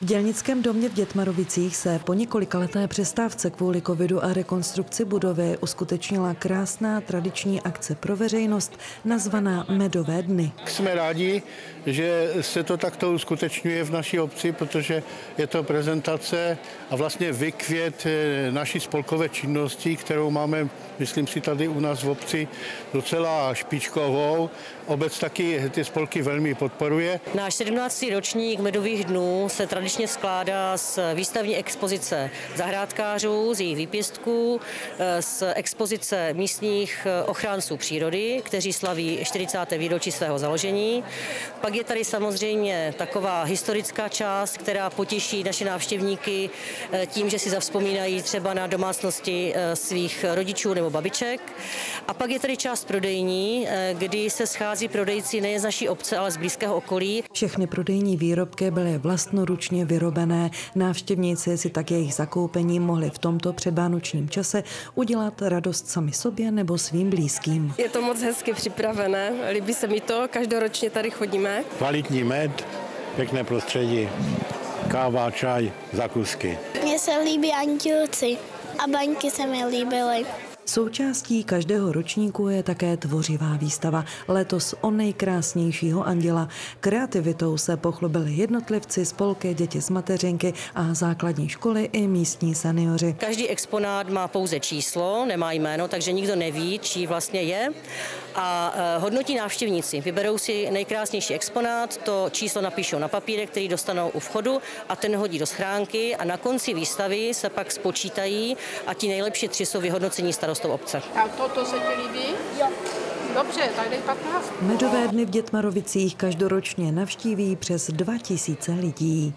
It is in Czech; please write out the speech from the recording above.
V dělnickém domě v Dětmarovicích se po několikaleté přestávce kvůli covidu a rekonstrukci budovy uskutečnila krásná tradiční akce pro veřejnost nazvaná Medové dny. Jsme rádi, že se to takto uskutečňuje v naší obci, protože je to prezentace a vlastně vykvět naší spolkové činnosti, kterou máme, myslím si, tady u nás v obci docela špičkovou. Obec taky ty spolky velmi podporuje. Náš 17. ročník Medových dnů se tradičně skládá z výstavní expozice zahrádkářů, z jejich výpěstků, z expozice místních ochránců přírody, kteří slaví 40. výročí svého založení. Pak je tady samozřejmě taková historická část, která potěší naše návštěvníky tím, že si zavzpomínají třeba na domácnosti svých rodičů nebo babiček. A pak je tady část prodejní, kdy se schází prodejci nejen z naší obce, ale z blízkého okolí. Všechny prodejní výrobky byly vlastnoručně vyrobené. Návštěvníci si tak jejich zakoupením mohli v tomto předvánočním čase udělat radost sami sobě nebo svým blízkým. Je to moc hezky připravené, líbí se mi to, každoročně tady chodíme. Kvalitní med, pěkné prostředí, káva, čaj, zakusky. Mně se líbí andělci a baňky se mi líbily. Součástí každého ročníku je také tvořivá výstava. Letos o nejkrásnějšího anděla. Kreativitou se pochlubili jednotlivci, spolky, děti z mateřinky a základní školy i místní seniori. Každý exponát má pouze číslo, nemá jméno, takže nikdo neví, čí vlastně je. A hodnotí návštěvníci. Vyberou si nejkrásnější exponát, to číslo napíšou na papírek, který dostanou u vchodu a ten hodí do schránky a na konci výstavy se pak spočítají a ti nejlepší 3 jsou vyhodnocení starostou obce. A toto se ti líbí? Jo. Dobře, tak dej 15. Medové dny v Dětmarovicích každoročně navštíví přes 2000 lidí.